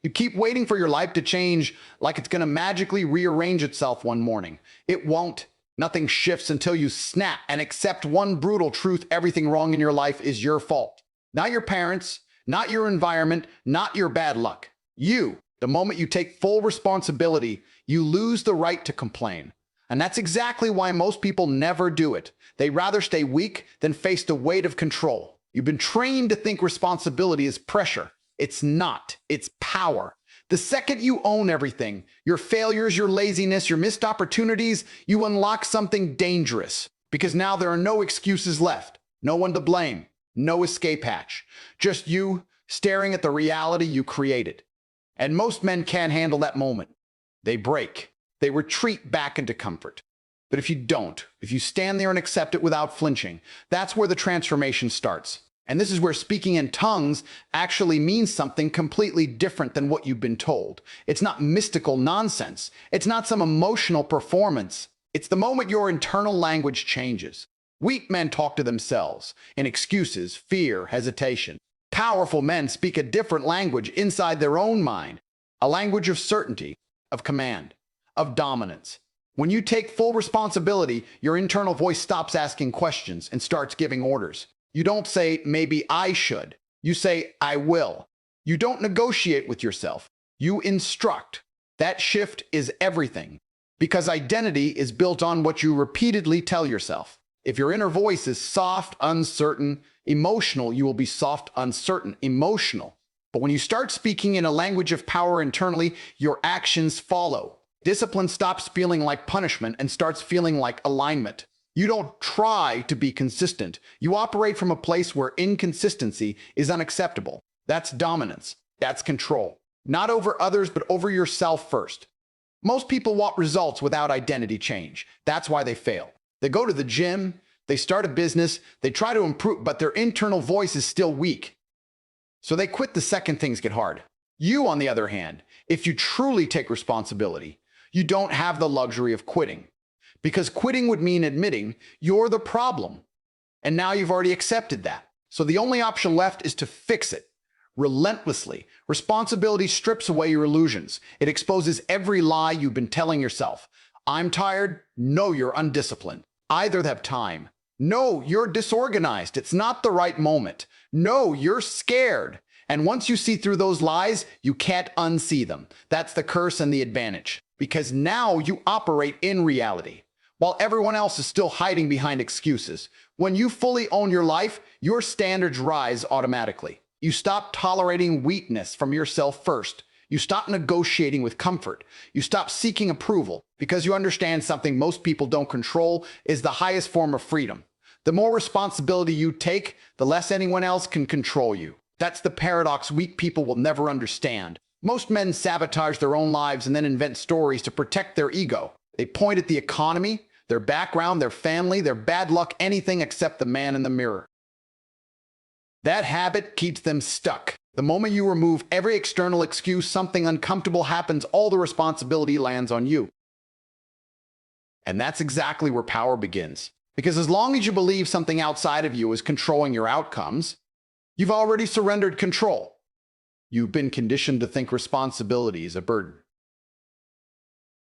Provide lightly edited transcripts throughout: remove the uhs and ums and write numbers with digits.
You keep waiting for your life to change like it's going to magically rearrange itself one morning. It won't. Nothing shifts until you snap and accept one brutal truth: everything wrong in your life is your fault. Not your parents, not your environment, not your bad luck. You. The moment you take full responsibility, you lose the right to complain. And that's exactly why most people never do it. They rather stay weak than face the weight of control. You've been trained to think responsibility is pressure. It's not. It's power. The second you own everything, your failures, your laziness, your missed opportunities, you unlock something dangerous. Because now there are no excuses left. No one to blame. No escape hatch. Just you staring at the reality you created. And most men can't handle that moment. They break. They retreat back into comfort. But if you don't, if you stand there and accept it without flinching, that's where the transformation starts. And this is where speaking in tongues actually means something completely different than what you've been told. It's not mystical nonsense. It's not some emotional performance. It's the moment your internal language changes. Weak men talk to themselves in excuses, fear, hesitation. Powerful men speak a different language inside their own mind, a language of certainty, of command, of dominance. When you take full responsibility, your internal voice stops asking questions and starts giving orders. You don't say, maybe I should. You say, I will. You don't negotiate with yourself. You instruct. That shift is everything, because identity is built on what you repeatedly tell yourself. If your inner voice is soft, uncertain, emotional, you will be soft, uncertain, emotional. But when you start speaking in a language of power internally, your actions follow. Discipline stops feeling like punishment and starts feeling like alignment. You don't try to be consistent. You operate from a place where inconsistency is unacceptable. That's dominance. That's control. Not over others, but over yourself first. Most people want results without identity change. That's why they fail. They go to the gym, they start a business, they try to improve, but their internal voice is still weak. So they quit the second things get hard. You, on the other hand, if you truly take responsibility, you don't have the luxury of quitting. Because quitting would mean admitting you're the problem. And now you've already accepted that. So the only option left is to fix it. Relentlessly. Responsibility strips away your illusions. It exposes every lie you've been telling yourself. I'm tired. No, you're undisciplined. Either have time. No, you're disorganized. It's not the right moment. No, you're scared. And once you see through those lies, you can't unsee them. That's the curse and the advantage. Because now you operate in reality, while everyone else is still hiding behind excuses. When you fully own your life, your standards rise automatically. You stop tolerating weakness from yourself first. You stop negotiating with comfort. You stop seeking approval because you understand something most people don't control is the highest form of freedom. The more responsibility you take, the less anyone else can control you. That's the paradox weak people will never understand. Most men sabotage their own lives and then invent stories to protect their ego. They point at the economy, their background, their family, their bad luck, anything except the man in the mirror. That habit keeps them stuck. The moment you remove every external excuse, something uncomfortable happens. All the responsibility lands on you. And that's exactly where power begins. Because as long as you believe something outside of you is controlling your outcomes, you've already surrendered control. You've been conditioned to think responsibility is a burden.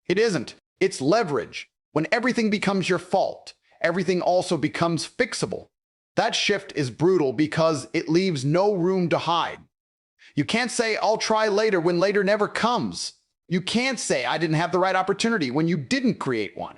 It isn't. It's leverage. When everything becomes your fault, everything also becomes fixable. That shift is brutal because it leaves no room to hide. You can't say, I'll try later when later never comes. You can't say, I didn't have the right opportunity when you didn't create one.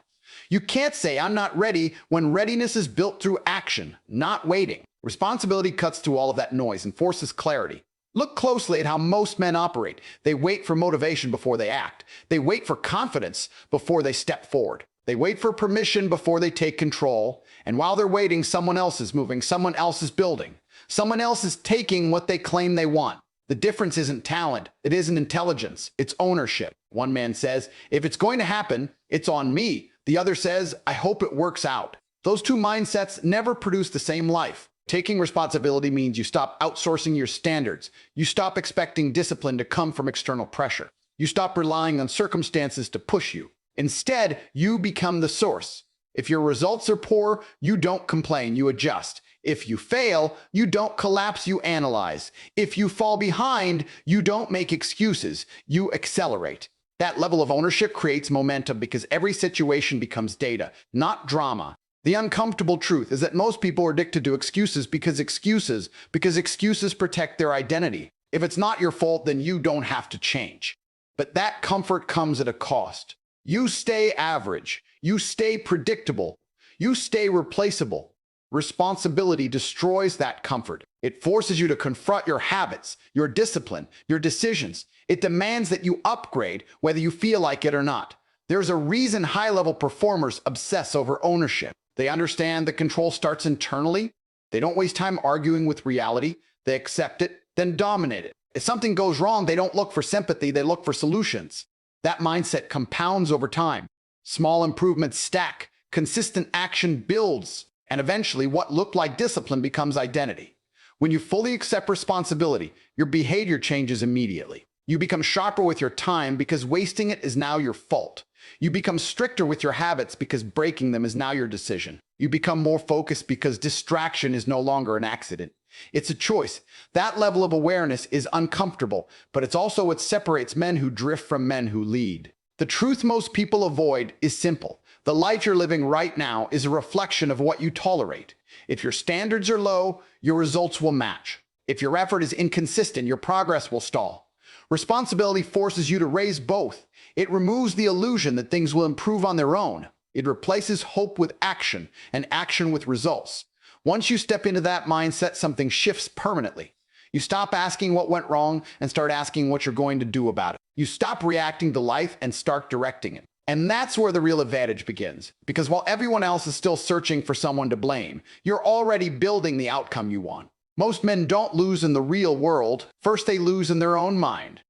You can't say, I'm not ready when readiness is built through action, not waiting. Responsibility cuts through all of that noise and forces clarity. Look closely at how most men operate. They wait for motivation before they act. They wait for confidence before they step forward. They wait for permission before they take control. And while they're waiting, someone else is moving, someone else is building. Someone else is taking what they claim they want. The difference isn't talent, it isn't intelligence, it's ownership. One man says, if it's going to happen, it's on me. The other says, I hope it works out. Those two mindsets never produce the same life. Taking responsibility means you stop outsourcing your standards. You stop expecting discipline to come from external pressure. You stop relying on circumstances to push you. Instead, you become the source. If your results are poor, you don't complain, you adjust. If you fail, you don't collapse, you analyze. If you fall behind, you don't make excuses, you accelerate. That level of ownership creates momentum because every situation becomes data, not drama. The uncomfortable truth is that most people are addicted to excuses because excuses protect their identity. If it's not your fault, then you don't have to change. But that comfort comes at a cost. You stay average, you stay predictable, you stay replaceable. Responsibility destroys that comfort. It forces you to confront your habits, your discipline, your decisions. It demands that you upgrade, whether you feel like it or not. There's a reason high-level performers obsess over ownership. They understand that control starts internally. They don't waste time arguing with reality. They accept it, then dominate it. If something goes wrong, they don't look for sympathy, they look for solutions. That mindset compounds over time. Small improvements stack, consistent action builds, and eventually what looked like discipline becomes identity. When you fully accept responsibility, your behavior changes immediately. You become sharper with your time because wasting it is now your fault. You become stricter with your habits because breaking them is now your decision. You become more focused because distraction is no longer an accident. It's a choice. That level of awareness is uncomfortable, but it's also what separates men who drift from men who lead. The truth most people avoid is simple. The life you're living right now is a reflection of what you tolerate. If your standards are low, your results will match. If your effort is inconsistent, your progress will stall. Responsibility forces you to raise both. It removes the illusion that things will improve on their own. It replaces hope with action and action with results. Once you step into that mindset, something shifts permanently. You stop asking what went wrong and start asking what you're going to do about it. You stop reacting to life and start directing it. And that's where the real advantage begins. Because while everyone else is still searching for someone to blame, you're already building the outcome you want. Most men don't lose in the real world. First, they lose in their own mind.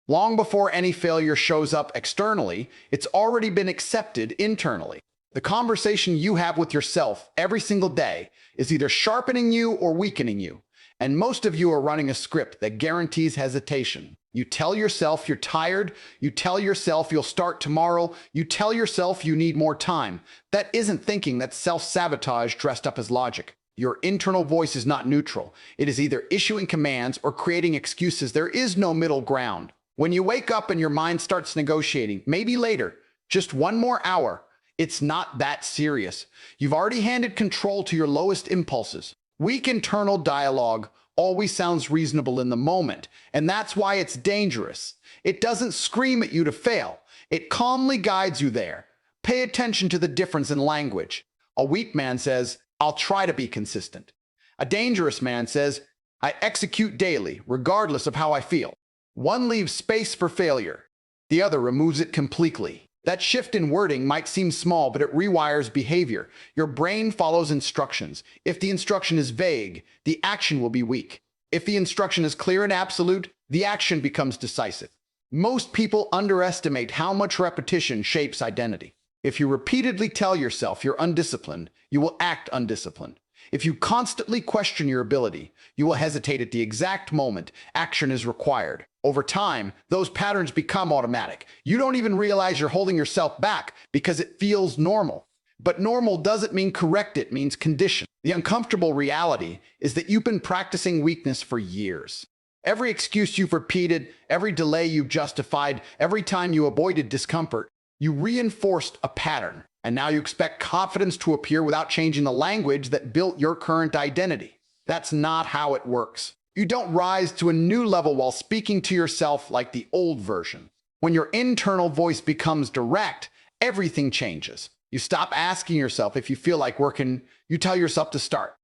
Long before any failure shows up externally, it's already been accepted internally. The conversation you have with yourself every single day is either sharpening you or weakening you. And most of you are running a script that guarantees hesitation. You tell yourself you're tired. You tell yourself you'll start tomorrow. You tell yourself you need more time. That isn't thinking, that's self-sabotage dressed up as logic. Your internal voice is not neutral. It is either issuing commands or creating excuses. There is no middle ground. When you wake up and your mind starts negotiating, maybe later, just one more hour, it's not that serious. You've already handed control to your lowest impulses. Weak internal dialogue always sounds reasonable in the moment, and that's why it's dangerous. It doesn't scream at you to fail. It calmly guides you there. Pay attention to the difference in language. A weak man says, "I'll try to be consistent." A dangerous man says, "I execute daily, regardless of how I feel." One leaves space for failure. The other removes it completely. That shift in wording might seem small, but it rewires behavior. Your brain follows instructions. If the instruction is vague, the action will be weak. If the instruction is clear and absolute, the action becomes decisive. Most people underestimate how much repetition shapes identity. If you repeatedly tell yourself you're undisciplined, you will act undisciplined. If you constantly question your ability, you will hesitate at the exact moment action is required. Over time, those patterns become automatic. You don't even realize you're holding yourself back because it feels normal. But normal doesn't mean correct, it means condition. The uncomfortable reality is that you've been practicing weakness for years. Every excuse you've repeated, every delay you've justified, every time you avoided discomfort, you reinforced a pattern. And now you expect confidence to appear without changing the language that built your current identity. That's not how it works. You don't rise to a new level while speaking to yourself like the old version. When your internal voice becomes direct, everything changes. You stop asking yourself if you feel like working, you tell yourself to start.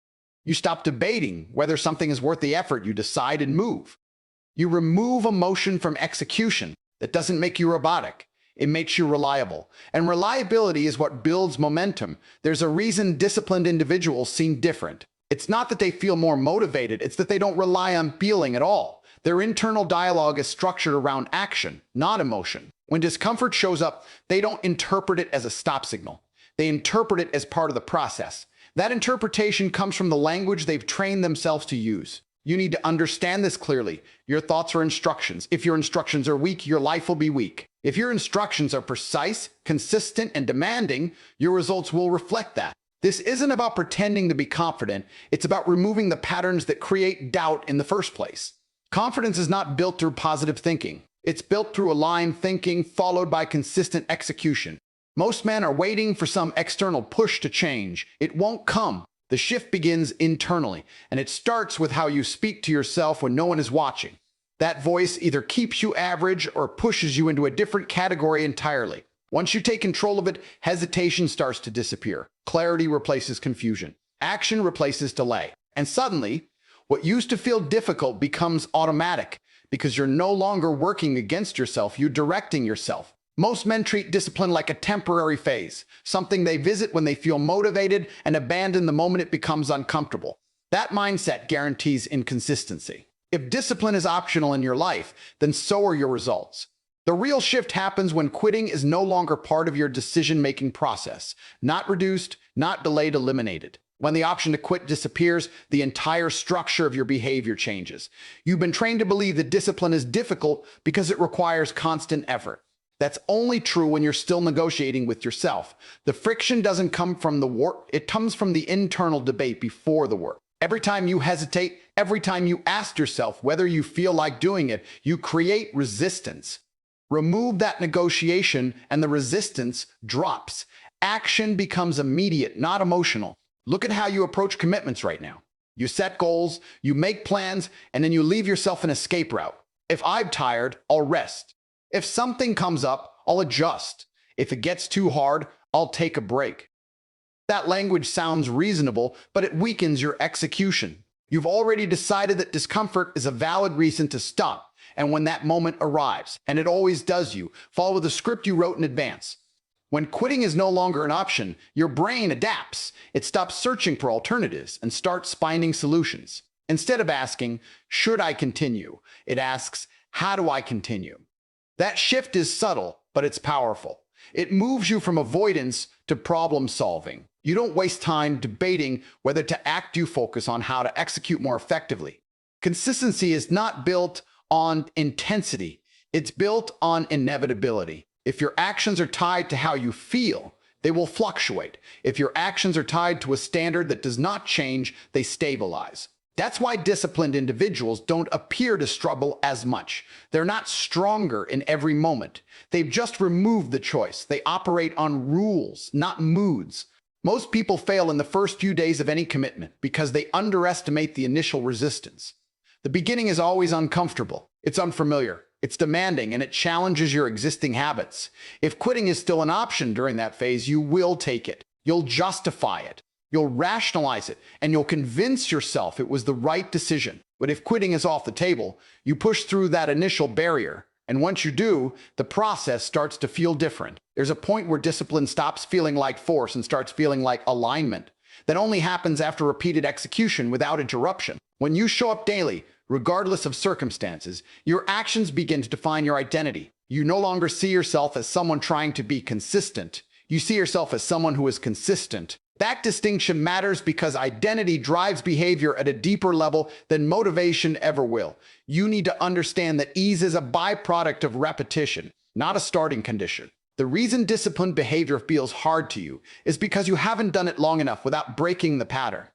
You stop debating whether something is worth the effort, you decide and move. You remove emotion from execution. That doesn't make you robotic. It makes you reliable. And reliability is what builds momentum. There's a reason disciplined individuals seem different. It's not that they feel more motivated, it's that they don't rely on feeling at all. Their internal dialogue is structured around action, not emotion. When discomfort shows up, they don't interpret it as a stop signal. They interpret it as part of the process. That interpretation comes from the language they've trained themselves to use. You need to understand this clearly. Your thoughts are instructions. If your instructions are weak, your life will be weak. If your instructions are precise, consistent, and demanding, your results will reflect that. This isn't about pretending to be confident, it's about removing the patterns that create doubt in the first place. Confidence is not built through positive thinking. It's built through aligned thinking followed by consistent execution. Most men are waiting for some external push to change. It won't come. The shift begins internally, and it starts with how you speak to yourself when no one is watching. That voice either keeps you average or pushes you into a different category entirely. Once you take control of it, hesitation starts to disappear. Clarity replaces confusion. Action replaces delay. And suddenly, what used to feel difficult becomes automatic because you're no longer working against yourself, you're directing yourself. Most men treat discipline like a temporary phase, something they visit when they feel motivated and abandon the moment it becomes uncomfortable. That mindset guarantees inconsistency. If discipline is optional in your life, then so are your results. The real shift happens when quitting is no longer part of your decision-making process, not reduced, not delayed, eliminated. When the option to quit disappears, the entire structure of your behavior changes. You've been trained to believe that discipline is difficult because it requires constant effort. That's only true when you're still negotiating with yourself. The friction doesn't come from the work, it comes from the internal debate before the work. Every time you hesitate, every time you ask yourself whether you feel like doing it, you create resistance. Remove that negotiation and the resistance drops. Action becomes immediate, not emotional. Look at how you approach commitments right now. You set goals, you make plans, and then you leave yourself an escape route. If I'm tired, I'll rest. If something comes up, I'll adjust. If it gets too hard, I'll take a break. That language sounds reasonable, but it weakens your execution. You've already decided that discomfort is a valid reason to stop. And when that moment arrives, and it always does, you follow the script you wrote in advance. When quitting is no longer an option, your brain adapts. It stops searching for alternatives and starts finding solutions. Instead of asking, should I continue? It asks, how do I continue? That shift is subtle, but it's powerful. It moves you from avoidance to problem solving. You don't waste time debating whether to act, you focus on how to execute more effectively. Consistency is not built on intensity. It's built on inevitability. If your actions are tied to how you feel, they will fluctuate. If your actions are tied to a standard that does not change, they stabilize. That's why disciplined individuals don't appear to struggle as much. They're not stronger in every moment. They've just removed the choice. They operate on rules, not moods. Most people fail in the first few days of any commitment because they underestimate the initial resistance. The beginning is always uncomfortable. It's unfamiliar. It's demanding, and it challenges your existing habits. If quitting is still an option during that phase, you will take it. You'll justify it. You'll rationalize it, and you'll convince yourself it was the right decision. But if quitting is off the table, you push through that initial barrier. And once you do, the process starts to feel different. There's a point where discipline stops feeling like force and starts feeling like alignment. That only happens after repeated execution without interruption. When you show up daily, regardless of circumstances, your actions begin to define your identity. You no longer see yourself as someone trying to be consistent. You see yourself as someone who is consistent. That distinction matters because identity drives behavior at a deeper level than motivation ever will. You need to understand that ease is a byproduct of repetition, not a starting condition. The reason disciplined behavior feels hard to you is because you haven't done it long enough without breaking the pattern.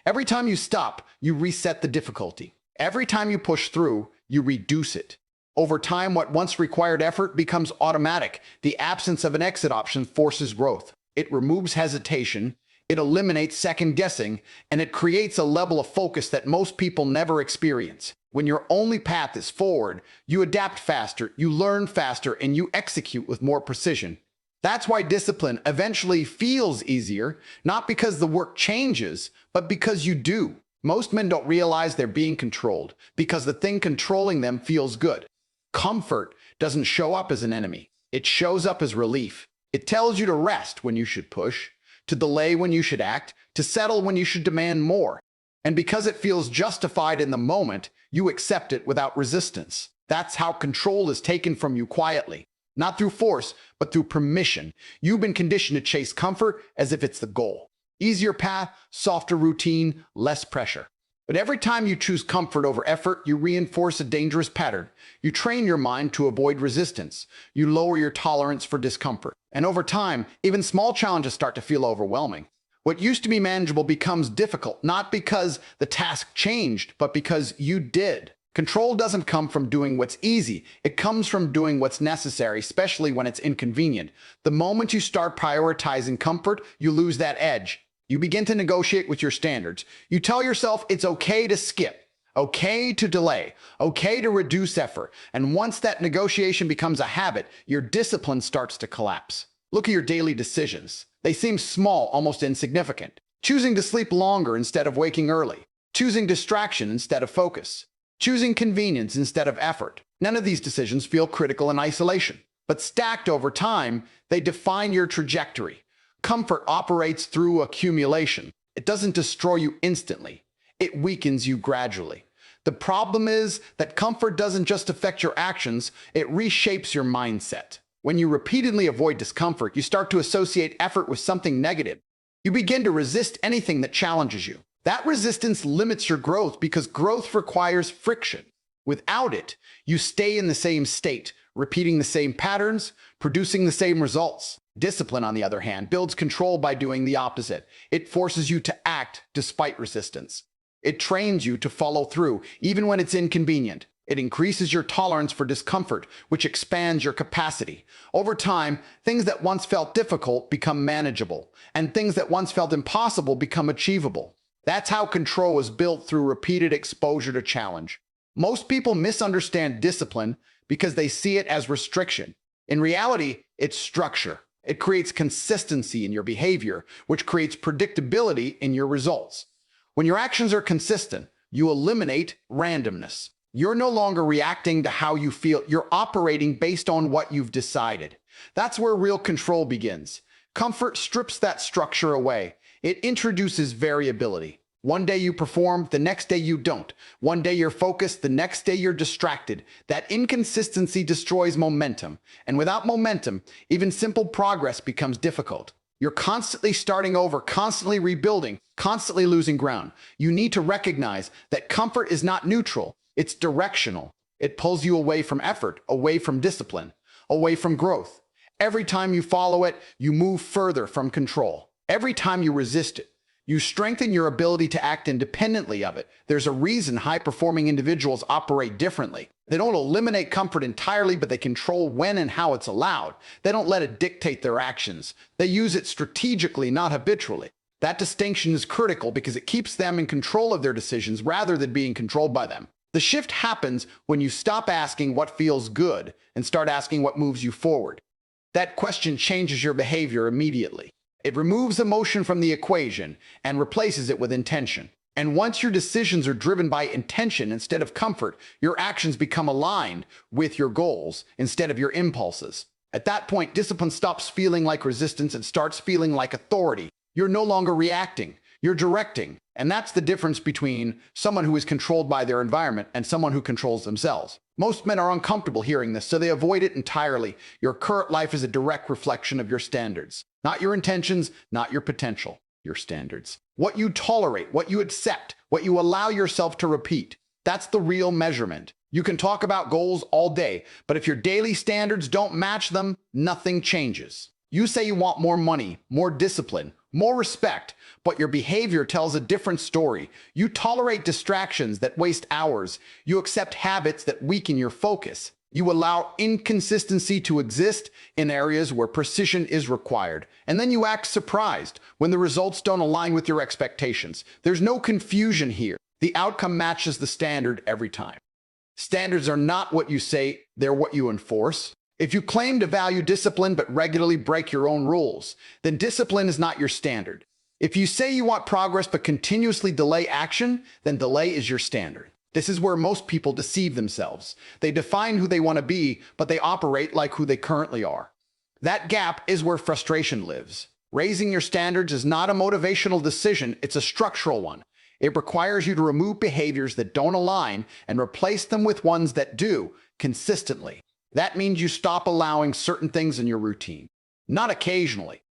Every time you stop, you reset the difficulty. Every time you push through, you reduce it. Over time, what once required effort becomes automatic. The absence of an exit option forces growth. It removes hesitation, it eliminates second guessing, and it creates a level of focus that most people never experience. When your only path is forward, you adapt faster, you learn faster, and you execute with more precision. That's why discipline eventually feels easier, not because the work changes, but because you do. Most men don't realize they're being controlled because the thing controlling them feels good. Comfort doesn't show up as an enemy. It shows up as relief. It tells you to rest when you should push, to delay when you should act, to settle when you should demand more. And because it feels justified in the moment, you accept it without resistance. That's how control is taken from you quietly. Not through force, but through permission. You've been conditioned to chase comfort as if it's the goal. Easier path, softer routine, less pressure. But every time you choose comfort over effort, you reinforce a dangerous pattern. You train your mind to avoid resistance. You lower your tolerance for discomfort. And over time, even small challenges start to feel overwhelming. What used to be manageable becomes difficult, not because the task changed, but because you did. Control doesn't come from doing what's easy. It comes from doing what's necessary, especially when it's inconvenient. The moment you start prioritizing comfort, you lose that edge. You begin to negotiate with your standards. You tell yourself it's okay to skip, okay to delay, okay to reduce effort. And once that negotiation becomes a habit, your discipline starts to collapse. Look at your daily decisions. They seem small, almost insignificant. Choosing to sleep longer instead of waking early. Choosing distraction instead of focus. Choosing convenience instead of effort. None of these decisions feel critical in isolation, but stacked over time, they define your trajectory. Comfort operates through accumulation. It doesn't destroy you instantly. It weakens you gradually. The problem is that comfort doesn't just affect your actions, it reshapes your mindset. When you repeatedly avoid discomfort, you start to associate effort with something negative. You begin to resist anything that challenges you. That resistance limits your growth because growth requires friction. Without it, you stay in the same state, repeating the same patterns, producing the same results. Discipline, on the other hand, builds control by doing the opposite. It forces you to act despite resistance. It trains you to follow through, even when it's inconvenient. It increases your tolerance for discomfort, which expands your capacity. Over time, things that once felt difficult become manageable, and things that once felt impossible become achievable. That's how control is built, through repeated exposure to challenge. Most people misunderstand discipline because they see it as restriction. In reality, it's structure. It creates consistency in your behavior, which creates predictability in your results. When your actions are consistent, you eliminate randomness. You're no longer reacting to how you feel. You're operating based on what you've decided. That's where real control begins. Comfort strips that structure away. It introduces variability. One day you perform, the next day you don't. One day you're focused, the next day you're distracted. That inconsistency destroys momentum. And without momentum, even simple progress becomes difficult. You're constantly starting over, constantly rebuilding, constantly losing ground. You need to recognize that comfort is not neutral. It's directional. It pulls you away from effort, away from discipline, away from growth. Every time you follow it, you move further from control. Every time you resist it, you strengthen your ability to act independently of it. There's a reason high-performing individuals operate differently. They don't eliminate comfort entirely, but they control when and how it's allowed. They don't let it dictate their actions. They use it strategically, not habitually. That distinction is critical because it keeps them in control of their decisions rather than being controlled by them. The shift happens when you stop asking what feels good and start asking what moves you forward. That question changes your behavior immediately. It removes emotion from the equation and replaces it with intention. And once your decisions are driven by intention instead of comfort, your actions become aligned with your goals instead of your impulses. At that point, discipline stops feeling like resistance and starts feeling like authority. You're no longer reacting, you're directing. And that's the difference between someone who is controlled by their environment and someone who controls themselves. Most men are uncomfortable hearing this, so they avoid it entirely. Your current life is a direct reflection of your standards. Not your intentions, not your potential, your standards. What you tolerate, what you accept, what you allow yourself to repeat. That's the real measurement. You can talk about goals all day, but if your daily standards don't match them, nothing changes. You say you want more money, more discipline, more respect, but your behavior tells a different story. You tolerate distractions that waste hours. You accept habits that weaken your focus. You allow inconsistency to exist in areas where precision is required. And then you act surprised when the results don't align with your expectations. There's no confusion here. The outcome matches the standard every time. Standards are not what you say, they're what you enforce. If you claim to value discipline but regularly break your own rules, then discipline is not your standard. If you say you want progress but continuously delay action, then delay is your standard. This is where most people deceive themselves. They define who they want to be, but they operate like who they currently are. That gap is where frustration lives. Raising your standards is not a motivational decision, it's a structural one. It requires you to remove behaviors that don't align and replace them with ones that do, consistently. That means you stop allowing certain things in your routine. Not occasionally,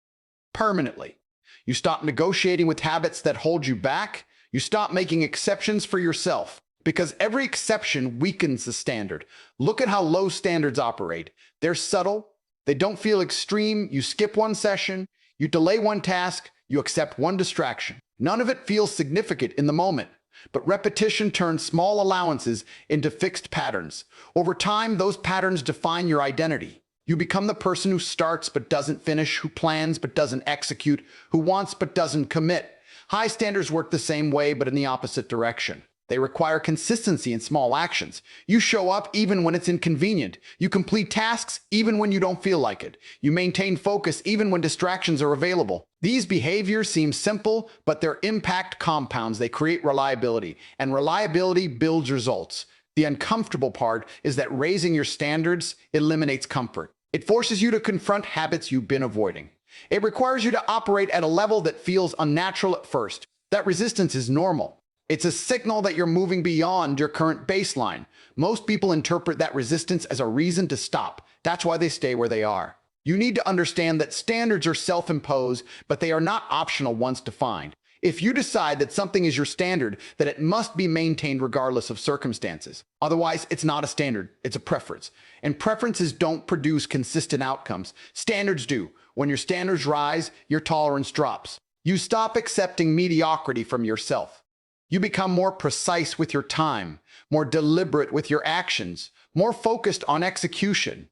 permanently. You stop negotiating with habits that hold you back. You stop making exceptions for yourself. Because every exception weakens the standard. Look at how low standards operate. They're subtle. They don't feel extreme. You skip one session. You delay one task. You accept one distraction. None of it feels significant in the moment, but repetition turns small allowances into fixed patterns. Over time, those patterns define your identity. You become the person who starts but doesn't finish, who plans but doesn't execute, who wants but doesn't commit. High standards work the same way, but in the opposite direction. They require consistency in small actions. You show up even when it's inconvenient. You complete tasks even when you don't feel like it. You maintain focus even when distractions are available. These behaviors seem simple, but their impact compounds. They create reliability, and reliability builds results. The uncomfortable part is that raising your standards eliminates comfort. It forces you to confront habits you've been avoiding. It requires you to operate at a level that feels unnatural at first. That resistance is normal. It's a signal that you're moving beyond your current baseline. Most people interpret that resistance as a reason to stop. That's why they stay where they are. You need to understand that standards are self-imposed, but they are not optional once defined. If you decide that something is your standard, that it must be maintained regardless of circumstances. Otherwise, it's not a standard, it's a preference. And preferences don't produce consistent outcomes. Standards do. When your standards rise, your tolerance drops. You stop accepting mediocrity from yourself. You become more precise with your time, more deliberate with your actions, more focused on execution.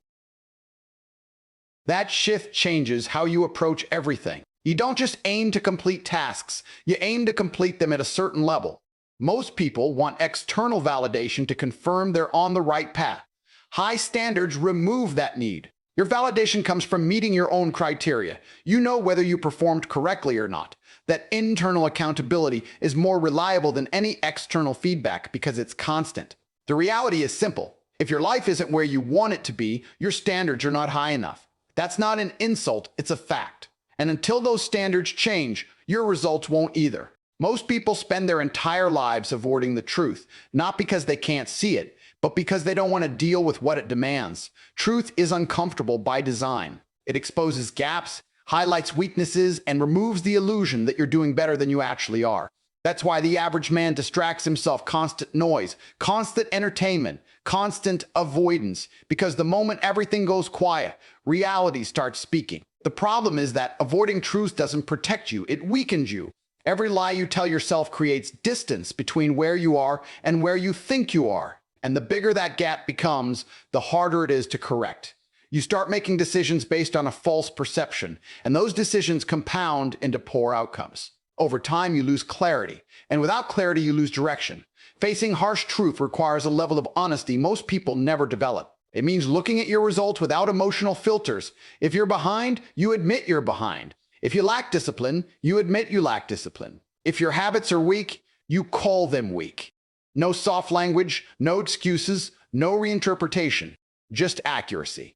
That shift changes how you approach everything. You don't just aim to complete tasks, you aim to complete them at a certain level. Most people want external validation to confirm they're on the right path. High standards remove that need. Your validation comes from meeting your own criteria. You know whether you performed correctly or not. That internal accountability is more reliable than any external feedback because it's constant. The reality is simple. If your life isn't where you want it to be, your standards are not high enough. That's not an insult, it's a fact. And until those standards change, your results won't either. Most people spend their entire lives avoiding the truth, not because they can't see it, but because they don't want to deal with what it demands. Truth is uncomfortable by design. It exposes gaps, highlights weaknesses, and removes the illusion that you're doing better than you actually are. That's why the average man distracts himself. Constant noise, constant entertainment, constant avoidance, because the moment everything goes quiet, reality starts speaking. The problem is that avoiding truth doesn't protect you, it weakens you. Every lie you tell yourself creates distance between where you are and where you think you are. And the bigger that gap becomes, the harder it is to correct. You start making decisions based on a false perception, and those decisions compound into poor outcomes. Over time, you lose clarity, and without clarity, you lose direction. Facing harsh truth requires a level of honesty most people never develop. It means looking at your results without emotional filters. If you're behind, you admit you're behind. If you lack discipline, you admit you lack discipline. If your habits are weak, you call them weak. No soft language, no excuses, no reinterpretation, just accuracy.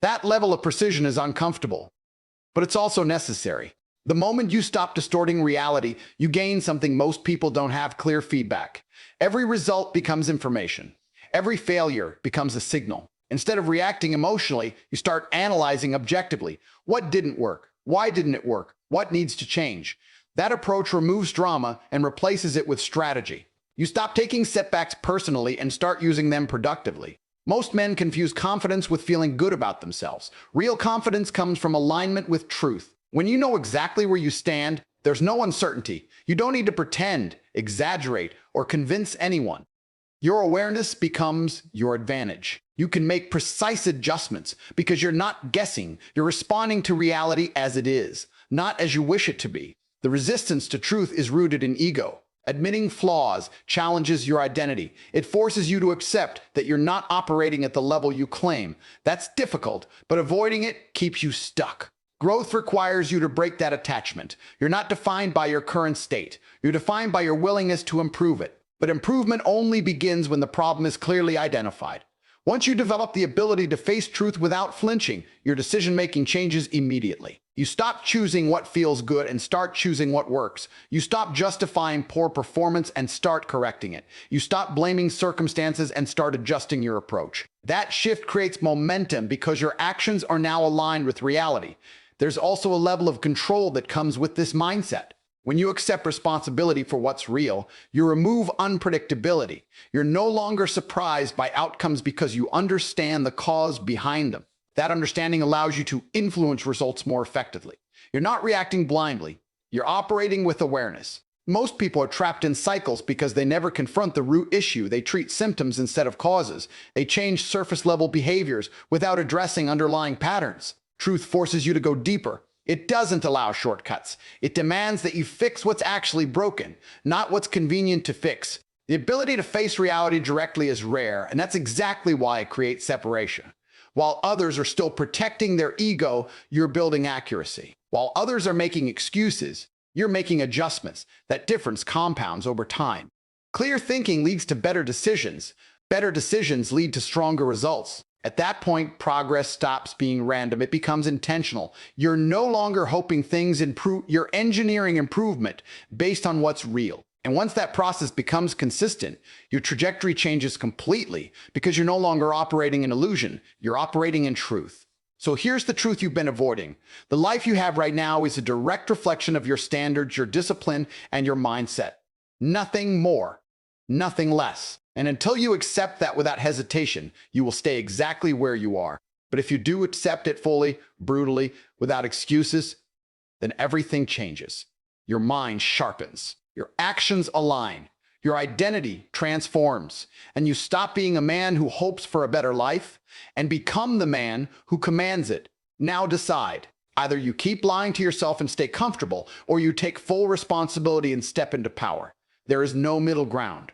That level of precision is uncomfortable, but it's also necessary. The moment you stop distorting reality, you gain something most people don't have: clear feedback. Every result becomes information. Every failure becomes a signal. Instead of reacting emotionally, you start analyzing objectively. What didn't work? Why didn't it work? What needs to change? That approach removes drama and replaces it with strategy. You stop taking setbacks personally and start using them productively. Most men confuse confidence with feeling good about themselves. Real confidence comes from alignment with truth. When you know exactly where you stand, there's no uncertainty. You don't need to pretend, exaggerate, or convince anyone. Your awareness becomes your advantage. You can make precise adjustments because you're not guessing. You're responding to reality as it is, not as you wish it to be. The resistance to truth is rooted in ego. Admitting flaws challenges your identity. It forces you to accept that you're not operating at the level you claim. That's difficult, but avoiding it keeps you stuck. Growth requires you to break that attachment. You're not defined by your current state. You're defined by your willingness to improve it. But improvement only begins when the problem is clearly identified. Once you develop the ability to face truth without flinching, your decision-making changes immediately. You stop choosing what feels good and start choosing what works. You stop justifying poor performance and start correcting it. You stop blaming circumstances and start adjusting your approach. That shift creates momentum because your actions are now aligned with reality. There's also a level of control that comes with this mindset. When you accept responsibility for what's real, you remove unpredictability. You're no longer surprised by outcomes because you understand the cause behind them. That understanding allows you to influence results more effectively. You're not reacting blindly. You're operating with awareness. Most people are trapped in cycles because they never confront the root issue. They treat symptoms instead of causes. They change surface level behaviors without addressing underlying patterns. Truth forces you to go deeper. It doesn't allow shortcuts. It demands that you fix what's actually broken, not what's convenient to fix. The ability to face reality directly is rare, and that's exactly why it creates separation. While others are still protecting their ego, you're building accuracy. While others are making excuses, you're making adjustments. That difference compounds over time. Clear thinking leads to better decisions. Better decisions lead to stronger results. At that point, progress stops being random. It becomes intentional. You're no longer hoping things improve. You're engineering improvement based on what's real. And once that process becomes consistent, your trajectory changes completely because you're no longer operating in illusion. You're operating in truth. So here's the truth you've been avoiding. The life you have right now is a direct reflection of your standards, your discipline, and your mindset. Nothing more, nothing less. And until you accept that without hesitation, you will stay exactly where you are. But if you do accept it fully, brutally, without excuses, then everything changes. Your mind sharpens. Your actions align. Your identity transforms. And you stop being a man who hopes for a better life and become the man who commands it. Now decide. Either you keep lying to yourself and stay comfortable, or you take full responsibility and step into power. There is no middle ground.